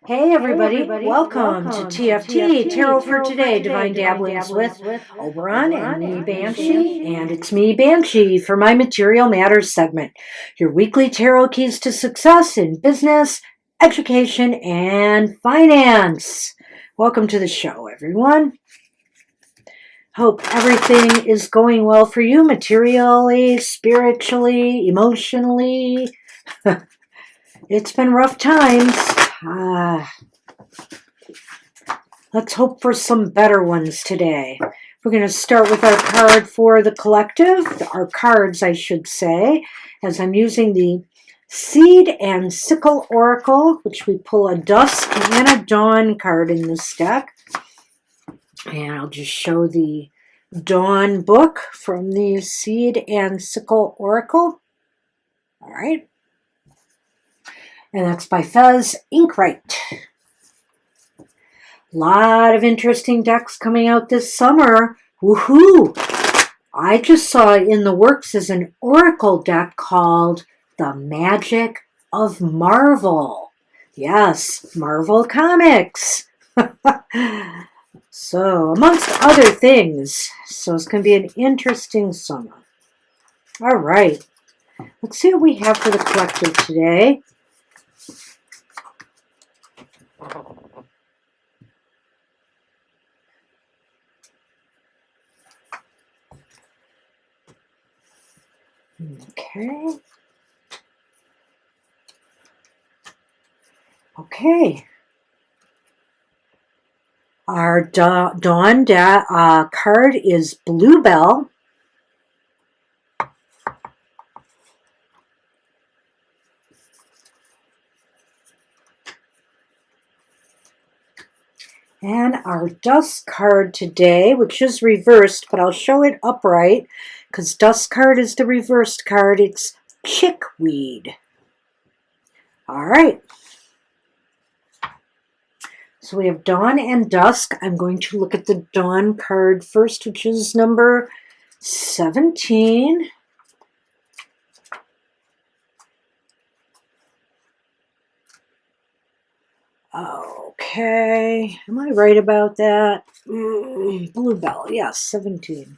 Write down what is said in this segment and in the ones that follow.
Hey everybody, welcome to TFT, Tarot for Today, Divine Dabblings with Oberon and me, Banshee, and it's me, Banshee, for my Material Matters segment, your weekly tarot keys to success in business, education, and finance. Welcome to the show, everyone. Hope everything is going well for you, materially, spiritually, emotionally. It's been rough times. Let's hope for some better ones today. We're going to start with our card for the collective, our cards, I should say, as I'm using the Seed and Sickle Oracle, which we pull a Dusk and a Dawn card in this deck. And I'll just show the Dawn book from the Seed and Sickle Oracle. All right. And that's by Fez Inkwright. Lot of interesting decks coming out this summer. Woohoo! I just saw in the works is an Oracle deck called The Magic of Marvel. Yes, Marvel Comics. So, amongst other things. So it's going to be an interesting summer. All right. Let's see what we have for the collective today. Okay. Our Dawn card is Bluebell. And our Dusk card today, which is reversed, but I'll show it upright because Dusk card is the reversed card. It's Chickweed. All right. So we have Dawn and Dusk. I'm going to look at the Dawn card first, which is number 17. Okay, am I right about that? Bluebell, yes, 17.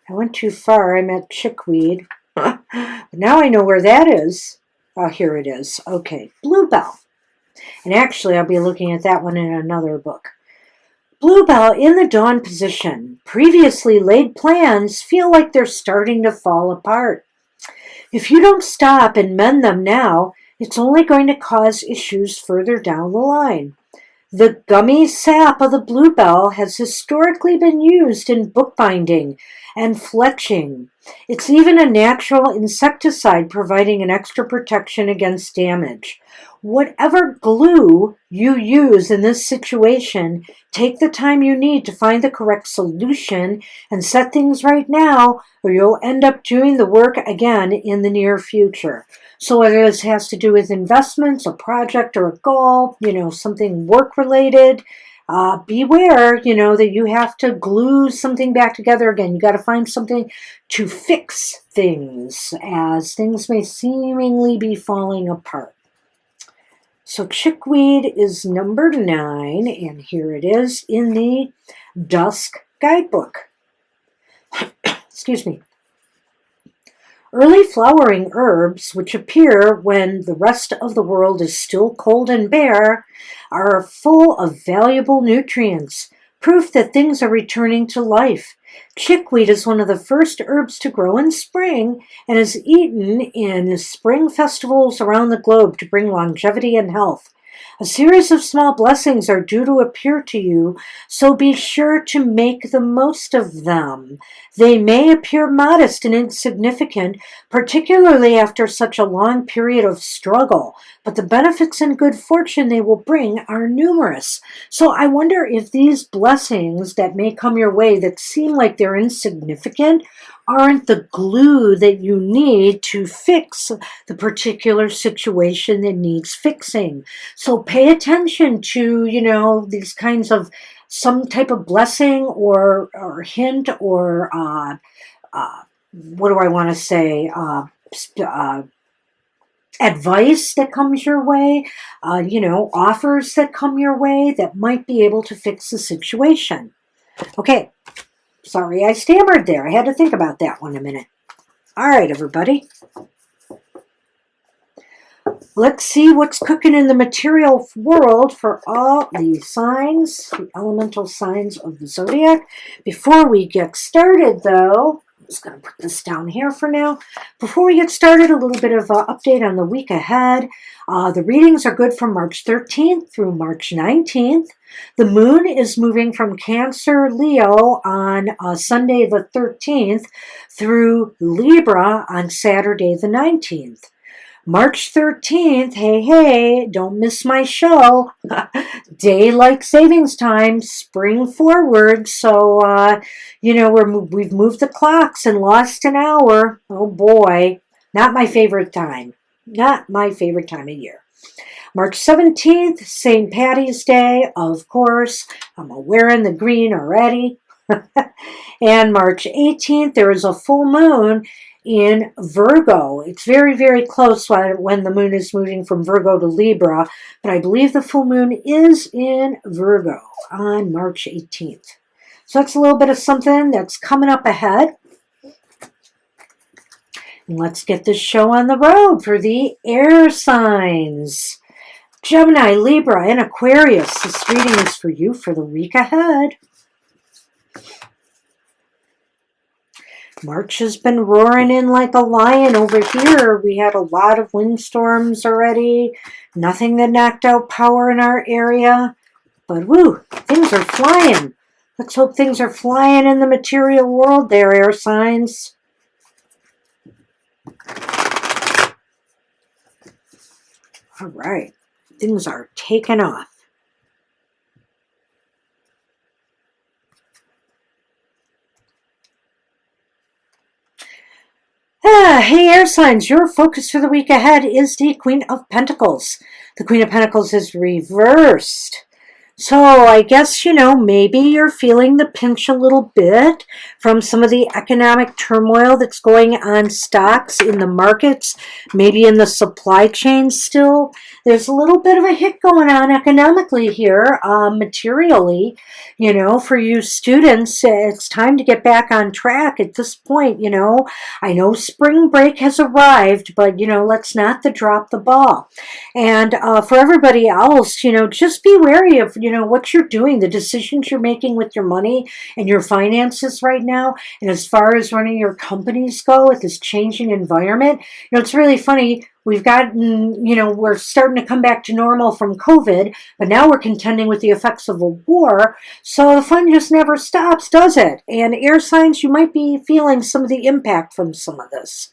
I went too far, I meant Chickweed. But now I know where that is. Oh, here it is. Okay, Bluebell. And actually, I'll be looking at that one in another book. Bluebell in the Dawn position. Previously laid plans feel like they're starting to fall apart. If you don't stop and mend them now, it's only going to cause issues further down the line. The gummy sap of the bluebell has historically been used in bookbinding and fletching. It's even a natural insecticide providing an extra protection against damage. Whatever glue you use in this situation, take the time you need to find the correct solution and set things right now, or you'll end up doing the work again in the near future. So whether this has to do with investments, a project, or a goal, something work-related, beware, that you have to glue something back together again. You got to find something to fix things, as things may seemingly be falling apart. So Chickweed is number 9, and here it is in the Dusk Guidebook. Excuse me. Early flowering herbs, which appear when the rest of the world is still cold and bare, are full of valuable nutrients, proof that things are returning to life. Chickweed is one of the first herbs to grow in spring and is eaten in spring festivals around the globe to bring longevity and health. A series of small blessings are due to appear to you, so be sure to make the most of them. They may appear modest and insignificant, particularly after such a long period of struggle, but the benefits and good fortune they will bring are numerous. So I wonder if these blessings that may come your way that seem like they're insignificant aren't the glue that you need to fix the particular situation that needs fixing. So pay attention to, these kinds of some type of blessing or hint or what do I want to say? Advice that comes your way, offers that come your way that might be able to fix the situation. Okay, sorry I stammered there. I had to think about that one a minute. All right, everybody. Let's see what's cooking in the material world for all the signs, the elemental signs of the zodiac. Before we get started, though, I'm just going to put this down here for now. Before we get started, a little bit of an update on the week ahead. The readings are good from March 13th through March 19th. The moon is moving from Cancer, Leo on Sunday the 13th through Libra on Saturday the 19th. March 13th, hey, don't miss my show. Daylight savings time, spring forward. So, we've moved the clocks and lost an hour. Oh boy, not my favorite time. Not my favorite time of year. March 17th, St. Patty's Day, of course. I'm wearing the green already. And March 18th, there is a full moon in Virgo. It's very, very close when the moon is moving from Virgo to Libra, but I believe the full moon is in Virgo on March 18th. So that's a little bit of something that's coming up ahead. And let's get this show on the road for the air signs. Gemini, Libra, and Aquarius. This reading is for you for the week ahead. March has been roaring in like a lion over here. We had a lot of windstorms already. Nothing that knocked out power in our area. But woo, things are flying. Let's hope things are flying in the material world there, air signs. All right, things are taking off. Hey, air signs, your focus for the week ahead is the Queen of Pentacles. The Queen of Pentacles is reversed. So I guess, maybe you're feeling the pinch a little bit from some of the economic turmoil that's going on stocks in the markets, maybe in the supply chain still. There's a little bit of a hit going on economically here, materially. For you students, it's time to get back on track at this point. I know spring break has arrived, but, let's not drop the ball. And for everybody else, just be wary of, what you're doing, the decisions you're making with your money and your finances right now. And as far as running your companies go with this changing environment, it's really funny. We've gotten, we're starting to come back to normal from COVID, but now we're contending with the effects of a war. So the fun just never stops, does it? And air signs, you might be feeling some of the impact from some of this.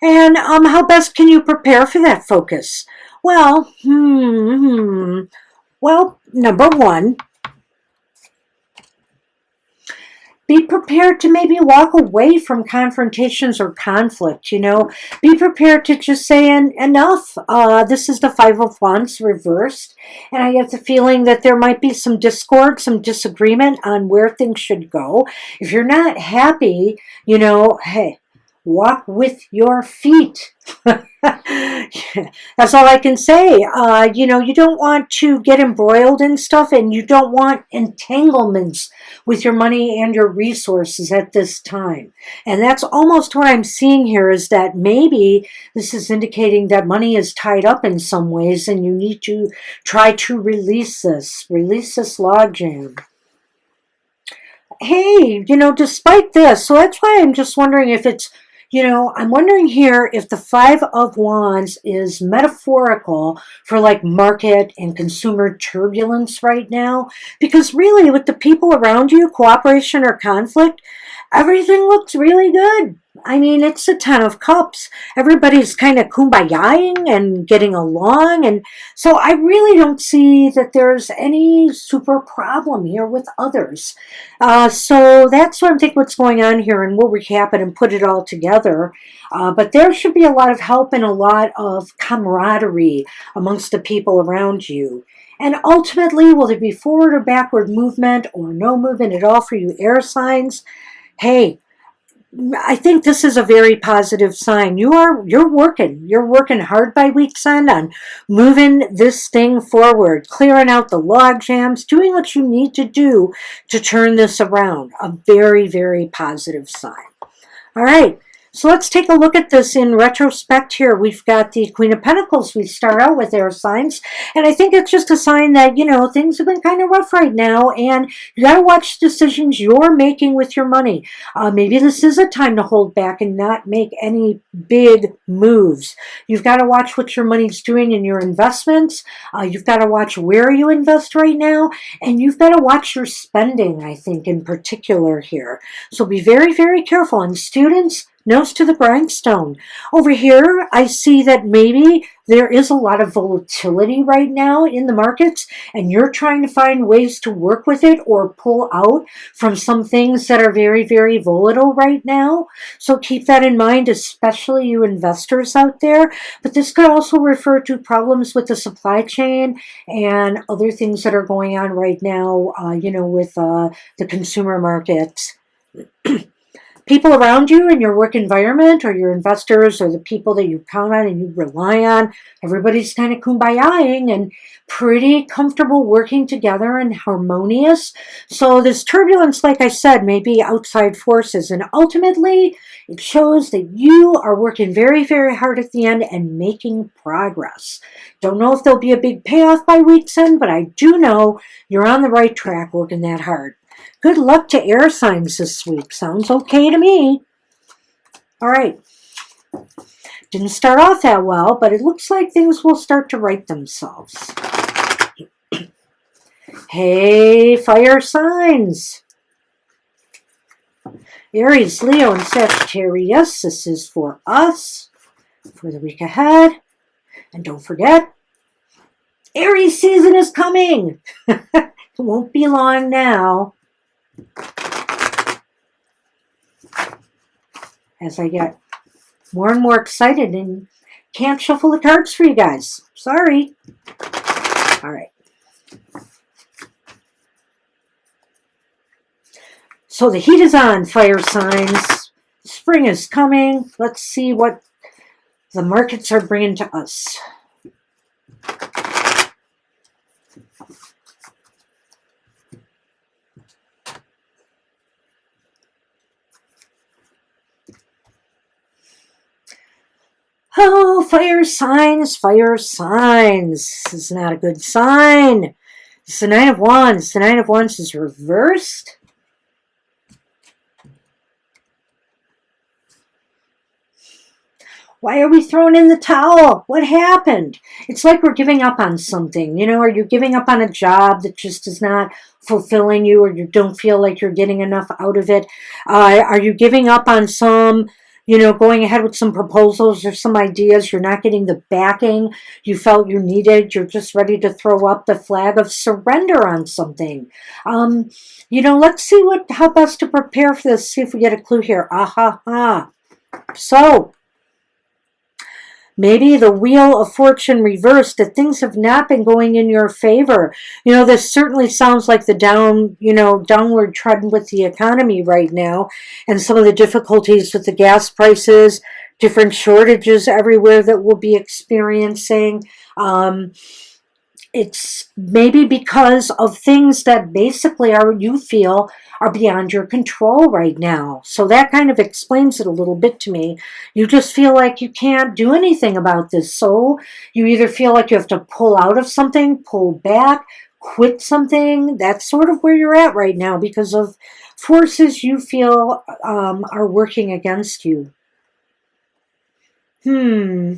And how best can you prepare for that focus? Well, Well, number one, be prepared to maybe walk away from confrontations or conflict, Be prepared to just say, enough. This is the Five of Wands reversed. And I have the feeling that there might be some discord, some disagreement on where things should go. If you're not happy, hey, walk with your feet. That's all I can say. You don't want to get embroiled in stuff, and you don't want entanglements with your money and your resources at this time. And that's almost what I'm seeing here, is that maybe this is indicating that money is tied up in some ways, and you need to try to release this logjam. Hey, despite this, so that's why I'm just wondering if it's You know, I'm wondering here if the Five of Wands is metaphorical for like market and consumer turbulence right now. Because really, with the people around you, cooperation or conflict, everything looks really good. I mean, it's a Ten of Cups. Everybody's kind of kumbayaing and getting along. And so I really don't see that there's any super problem here with others. So that's what I'm thinking what's going on here, and we'll recap it and put it all together. But there should be a lot of help and a lot of camaraderie amongst the people around you. And ultimately, will there be forward or backward movement or no movement at all for you air signs? Hey, I think this is a very positive sign. You're working hard by week's end on moving this thing forward, clearing out the log jams, doing what you need to do to turn this around. A very, very positive sign. All right. So let's take a look at this in retrospect here. We've got the Queen of Pentacles. We start out with air signs. And I think it's just a sign that, you know, things have been kind of rough right now. And you got to watch decisions you're making with your money. Maybe this is a time to hold back and not make any big moves. You've got to watch what your money's doing in your investments. You've got to watch where you invest right now. And you've got to watch your spending, I think, in particular here. So be very, very careful. And students, nose to the grindstone. Over here, I see that maybe there is a lot of volatility right now in the markets, and you're trying to find ways to work with it or pull out from some things that are very, very volatile right now. So keep that in mind, especially you investors out there. But this could also refer to problems with the supply chain and other things that are going on right now, with the consumer markets. People around you in your work environment or your investors or the people that you count on and you rely on, everybody's kind of kumbayaing and pretty comfortable working together and harmonious. So this turbulence, like I said, may be outside forces. And ultimately, it shows that you are working very, very hard at the end and making progress. Don't know if there'll be a big payoff by week's end, but I do know you're on the right track working that hard. Good luck to air signs this week. Sounds okay to me. All right. Didn't start off that well, but it looks like things will start to right themselves. Hey, fire signs. Aries, Leo, and Sagittarius. This is for us for the week ahead. And don't forget, Aries season is coming. It won't be long now. As I get more and more excited and can't shuffle the cards for you guys. Sorry. All right. So the heat is on, fire signs. Spring is coming. Let's see what the markets are bringing to us. Oh, fire signs, fire signs. This is not a good sign. It's the Nine of Wands. The Nine of Wands is reversed. Why are we throwing in the towel? What happened? It's like we're giving up on something. You know, are you giving up on a job that just is not fulfilling you, or you don't feel like you're getting enough out of it? Are you giving up on some, going ahead with some proposals or some ideas? You're not getting the backing you felt you needed. You're just ready to throw up the flag of surrender on something. Let's see how best to prepare for this. See if we get a clue here. So, maybe the wheel of fortune reversed, that things have not been going in your favor. This certainly sounds like the downward trend with the economy right now, and some of the difficulties with the gas prices, different shortages everywhere that we'll be experiencing. It's maybe because of things that basically you feel are beyond your control right now. So that kind of explains it a little bit to me. You just feel like you can't do anything about this. So you either feel like you have to pull out of something, pull back, quit something. That's sort of where you're at right now because of forces you feel are working against you. Hmm.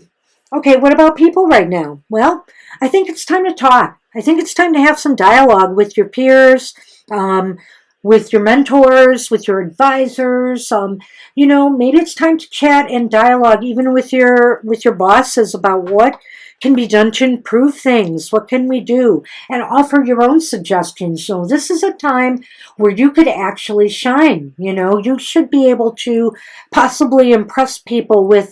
Okay, what about people right now? Well, I think it's time to talk. I think it's time to have some dialogue with your peers, um, with your mentors, with your advisors. Maybe it's time to chat and dialogue even with your bosses about what can be done to improve things. What can we do? And offer your own suggestions. So this is a time where you could actually shine. You should be able to possibly impress people with,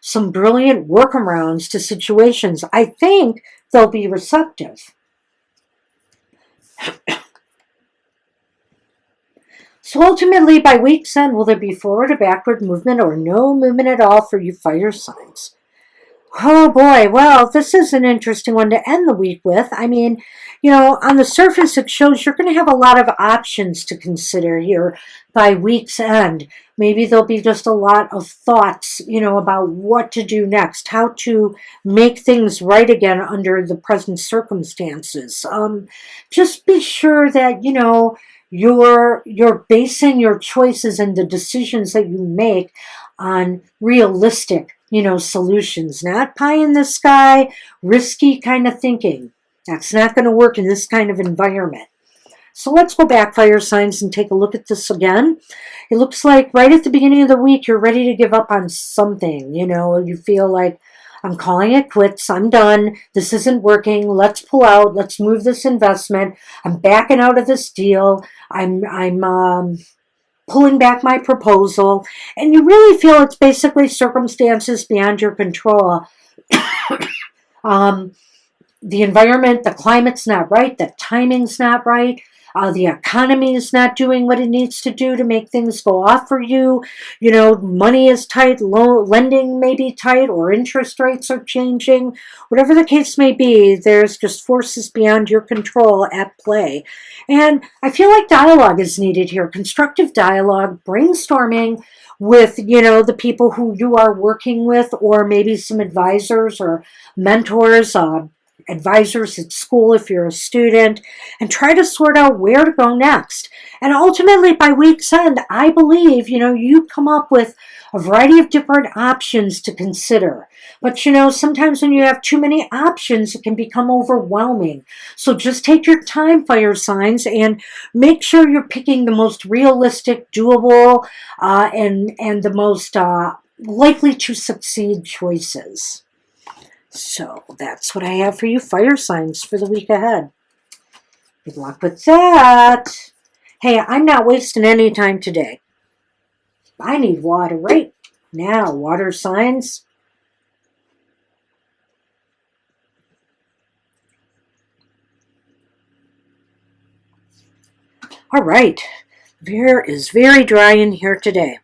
some brilliant workarounds to situations. I think they'll be receptive. So ultimately, by week's end, will there be forward or backward movement or no movement at all for you fire signs? Oh boy, well, this is an interesting one to end the week with. I mean, on the surface, it shows you're going to have a lot of options to consider here by week's end. Maybe there'll be just a lot of thoughts, about what to do next, how to make things right again under the present circumstances. Just be sure that, you're basing your choices and the decisions that you make on realistic solutions, not pie in the sky, risky kind of thinking. That's not going to work in this kind of environment. So let's go back, fire signs, and take a look at this again. It looks like right at the beginning of the week, you're ready to give up on something. You feel like, I'm calling it quits. I'm done. This isn't working. Let's pull out. Let's move this investment. I'm backing out of this deal. I'm pulling back my proposal, and you really feel it's basically circumstances beyond your control. um, the environment, the climate's not right, the timing's not right. The economy is not doing what it needs to do to make things go off for you. Money is tight, lending may be tight, or interest rates are changing. Whatever the case may be, there's just forces beyond your control at play. And I feel like dialogue is needed here. Constructive dialogue, brainstorming with, the people who you are working with, or maybe some advisors or mentors, advisors at school if you're a student, and try to sort out where to go next. And ultimately, by week's end, I believe, you come up with a variety of different options to consider. But, sometimes when you have too many options, it can become overwhelming. So just take your time, fire signs, and make sure you're picking the most realistic, doable, and the most likely to succeed choices. So that's what I have for you, fire signs, for the week ahead. Good luck with that. Hey, I'm not wasting any time today. I need water right now. Water signs. All right. It is very dry in here today.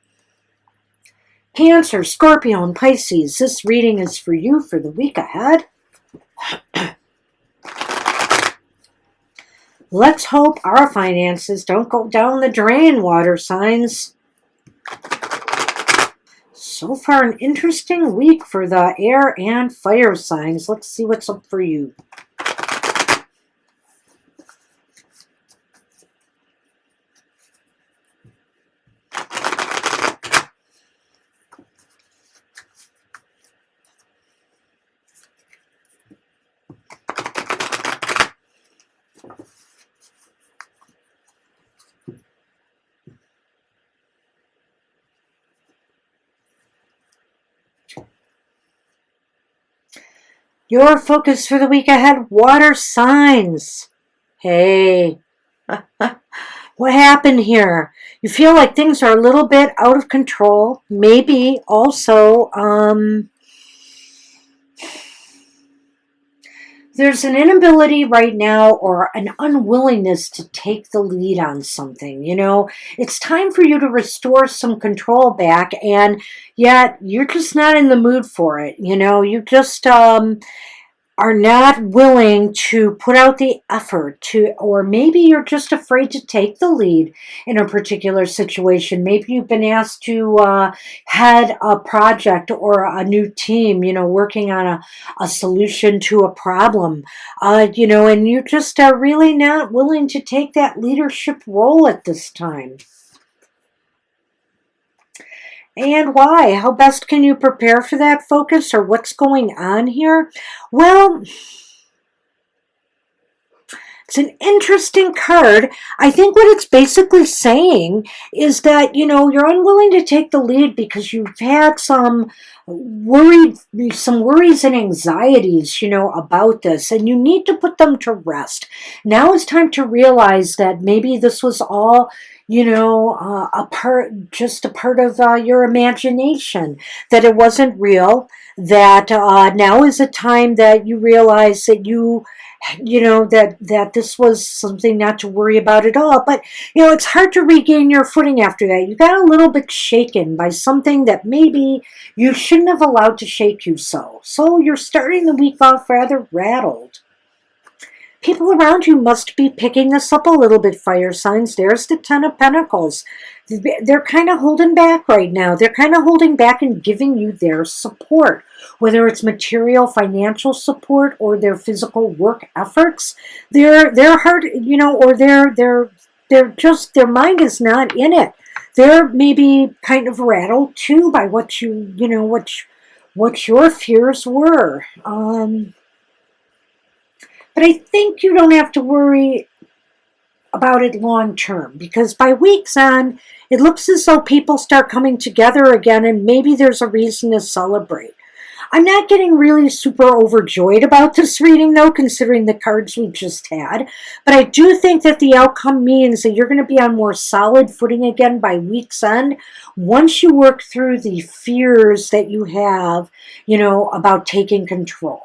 Cancer, Scorpio, and Pisces, this reading is for you for the week ahead. Let's hope our finances don't go down the drain, water signs. So far, an interesting week for the air and fire signs. Let's see what's up for you. Your focus for the week ahead, water signs. Hey, what happened here? You feel like things are a little bit out of control. Maybe also, there's an inability right now or an unwillingness to take the lead on something. It's time for you to restore some control back, and yet you're just not in the mood for it. You just, are not willing to put out the effort to, or maybe you're just afraid to take the lead in a particular situation. Maybe you've been asked to head a project or a new team, working on a solution to a problem, and you just are really not willing to take that leadership role at this time. And why? How best can you prepare for that focus, or what's going on here? Well, it's an interesting card. I think what it's basically saying is that, you're unwilling to take the lead because you've had some worries and anxieties, about this, and you need to put them to rest. Now it's time to realize that maybe this was all, just a part of your imagination, that it wasn't real, that now is a time that you realize that that this was something not to worry about at all. But it's hard to regain your footing after that. You got a little bit shaken by something that maybe you shouldn't have allowed to shake you so you're starting the week off rather rattled. People around you must be picking this up a little bit, fire signs. There's the Ten of Pentacles. They're kind of holding back right now. They're kind of holding back and giving you their support, whether it's material, financial support, or their physical work efforts. Their heart, or their mind is not in it. They're maybe kind of rattled too by what what your fears were. But I think you don't have to worry about it long term, because by week's end, it looks as though people start coming together again, and maybe there's a reason to celebrate. I'm not getting really super overjoyed about this reading, though, considering the cards we just had. But I do think that the outcome means that you're going to be on more solid footing again by week's end, once you work through the fears that you have, about taking control.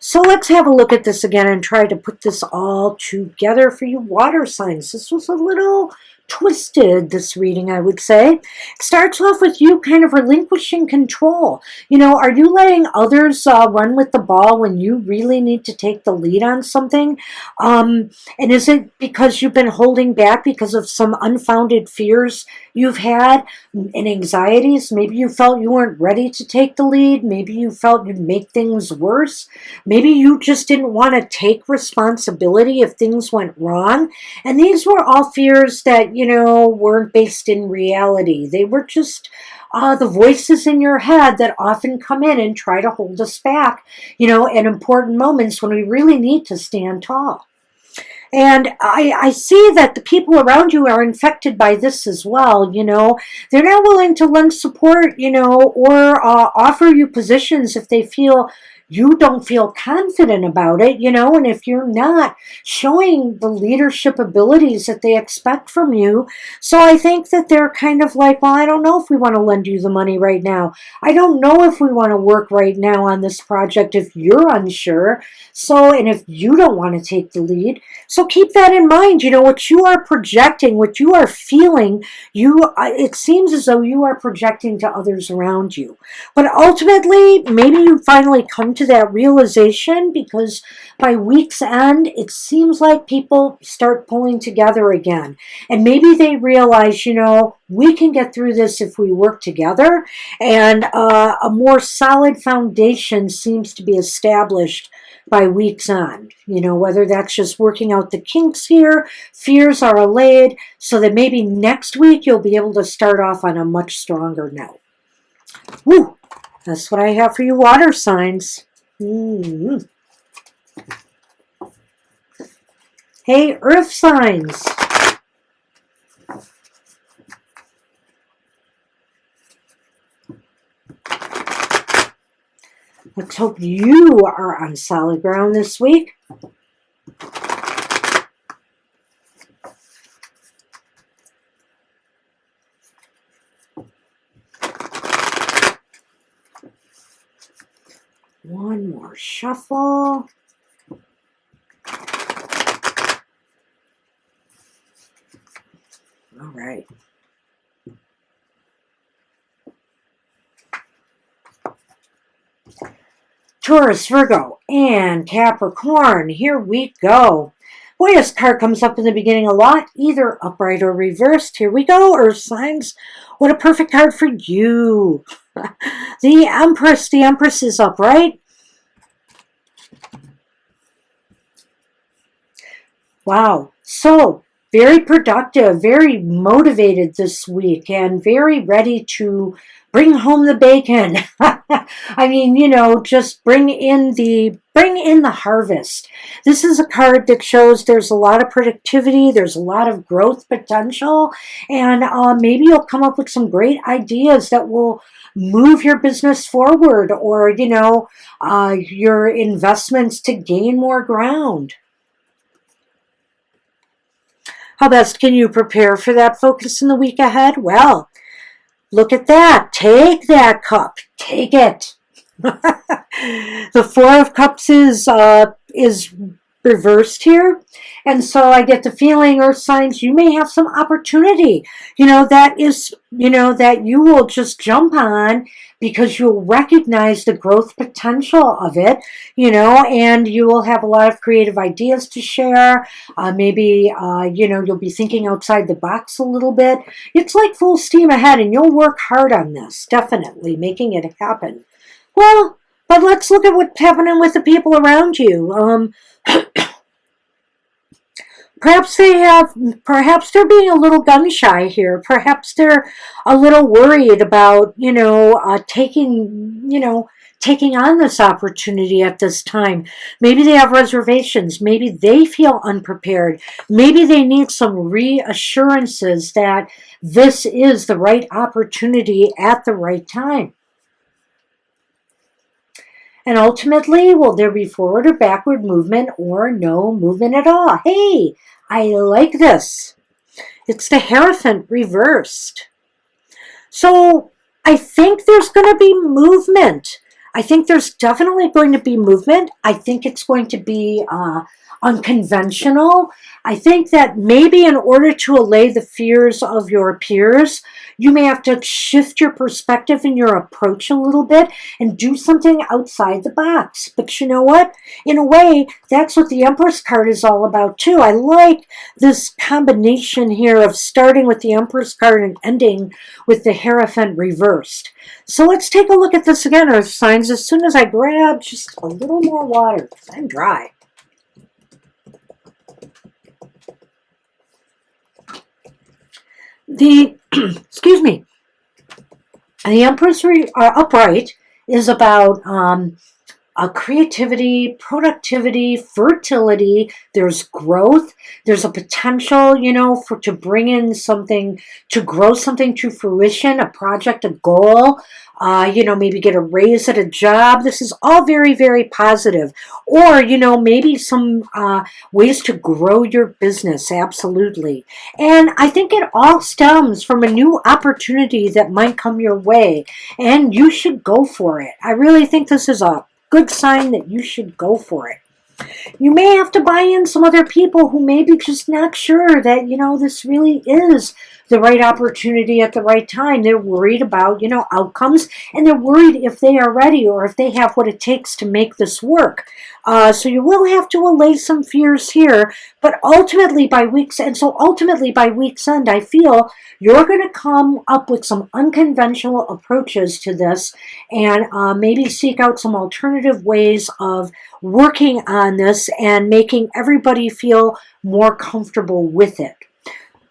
So let's have a look at this again and try to put this all together for you water signs. This was a little twisted, this reading, I would say. It starts off with you kind of relinquishing control. Are you letting others run with the ball when you really need to take the lead on something? And is it because you've been holding back because of some unfounded fears you've had and anxieties? Maybe you felt you weren't ready to take the lead. Maybe you felt you'd make things worse. Maybe you just didn't want to take responsibility if things went wrong. And these were all fears that, weren't based in reality. They were just the voices in your head that often come in and try to hold us back, at important moments when we really need to stand tall. And I see that the people around you are infected by this as well. They're not willing to lend support, or offer you positions if they feel you don't feel confident about it, and if you're not showing the leadership abilities that they expect from you. So I think that they're kind of like, well, I don't know if we want to lend you the money right now. I don't know if we want to work right now on this project if you're unsure. So, and if you don't want to take the lead. So keep that in mind. What you are projecting, what you are feeling, it seems as though you are projecting to others around you. But ultimately, maybe you finally come to that realization, because by week's end, it seems like people start pulling together again. And maybe they realize, we can get through this if we work together. And a more solid foundation seems to be established by week's end. Whether that's just working out the kinks here, fears are allayed, so that maybe next week you'll be able to start off on a much stronger note. Woo! That's what I have for you water signs. Mm-hmm. Hey, earth signs. Let's hope you are on solid ground this week. One more shuffle. All right. Taurus, Virgo, and Capricorn. Here we go. Boy, this card comes up in the beginning a lot, either upright or reversed. Here we go, earth signs. What a perfect card for you. The Empress. The Empress is upright. Wow. So, very productive, very motivated this week, and very ready to bring home the bacon. I mean, just bring in the harvest. This is a card that shows there's a lot of productivity, there's a lot of growth potential, and maybe you'll come up with some great ideas that will move your business forward, or your investments to gain more ground. How best can you prepare for that focus in the week ahead? Well, look at that. Take that cup. Take it. The Four of Cups is reversed here. And so I get the feeling, Earth signs, you may have some opportunity, that you will just jump on because you'll recognize the growth potential of it, and you will have a lot of creative ideas to share. Maybe, you'll be thinking outside the box a little bit. It's like full steam ahead, and you'll work hard on this, definitely making it happen. Well, but let's look at what's happening with the people around you. Perhaps they're being a little gun shy here. Perhaps they're a little worried about, taking on this opportunity at this time. Maybe they have reservations. Maybe they feel unprepared. Maybe they need some reassurances that this is the right opportunity at the right time. And ultimately, will there be forward or backward movement or no movement at all? Hey, I like this. It's the Hierophant reversed. So I think there's going to be movement. I think there's definitely going to be movement. I think it's going to be unconventional. I think that maybe in order to allay the fears of your peers, you may have to shift your perspective and your approach a little bit and do something outside the box. But you know what? In a way, that's what the Empress card is all about too. I like this combination here of starting with the Empress card and ending with the Hierophant reversed. So let's take a look at this again, Earth signs, as soon as I grab just a little more water, because I'm dry. Excuse me, the Empress upright is about creativity, productivity, fertility. There's growth. There's a potential, to bring in something, to grow something to fruition, a project, a goal. Maybe get a raise at a job. This is all very, very positive. Or, maybe some ways to grow your business. Absolutely. And I think it all stems from a new opportunity that might come your way. And you should go for it. I really think this is a good sign that you should go for it. You may have to buy in some other people who may be just not sure that, this really is the right opportunity at the right time. They're worried about, outcomes, and they're worried if they are ready or if they have what it takes to make this work. So you will have to allay some fears here, but ultimately by week's end, I feel you're going to come up with some unconventional approaches to this and maybe seek out some alternative ways of working on this and making everybody feel more comfortable with it.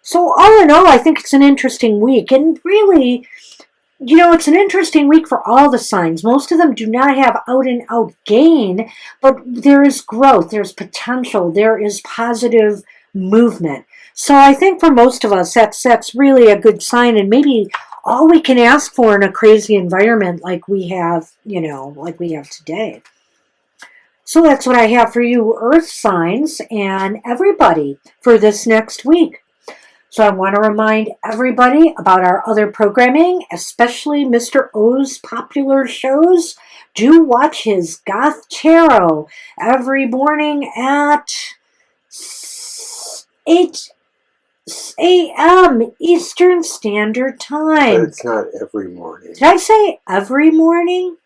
So all in all, I think it's an interesting week. And really, it's an interesting week for all the signs. Most of them do not have out and out gain, but there is growth, there's potential, there is positive movement. So I think for most of us, that's really a good sign, and maybe all we can ask for in a crazy environment like we have, like we have today. So that's what I have for you, Earth signs, and everybody for this next week. So I want to remind everybody about our other programming, especially Mr. O's popular shows. Do watch his Goth Tarot every morning at 8 a.m. Eastern Standard Time. But it's not every morning. Did I say every morning?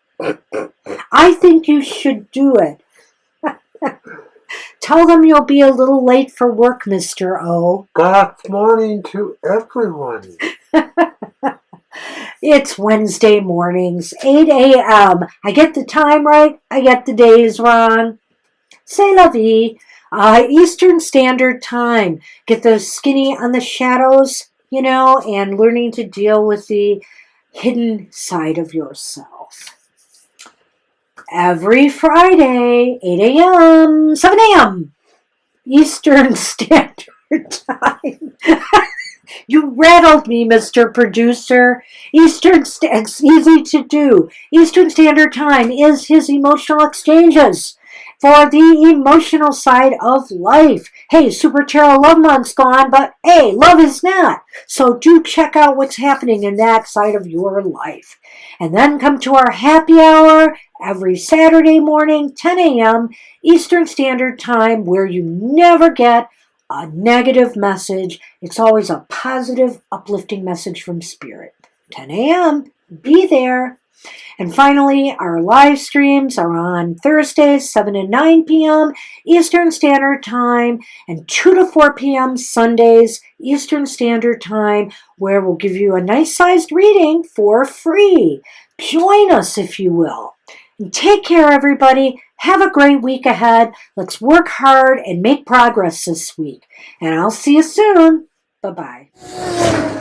I think you should do it. Tell them you'll be a little late for work, Mr. O. Good morning to everyone. It's Wednesday mornings, 8 a.m. I get the time right. I get the days wrong. C'est la vie. Eastern Standard Time. Get the skinny on the shadows, and learning to deal with the hidden side of yourself. Every Friday, 8 a.m., 7 a.m. Eastern Standard Time. You rattled me, Mr. Producer. It's easy to do. Eastern Standard Time is his emotional exchanges for the emotional side of life. Hey, Super Tarot Love Month's gone, but hey, love is not. So do check out what's happening in that side of your life. And then come to our happy hour every Saturday morning, 10 a.m. Eastern Standard Time, where you never get a negative message. It's always a positive, uplifting message from Spirit. 10 a.m. Be there. And finally, our live streams are on Thursdays, 7 and 9 p.m. Eastern Standard Time, and 2 to 4 p.m. Sundays, Eastern Standard Time, where we'll give you a nice-sized reading for free. Join us, if you will. And take care, everybody. Have a great week ahead. Let's work hard and make progress this week. And I'll see you soon. Bye-bye.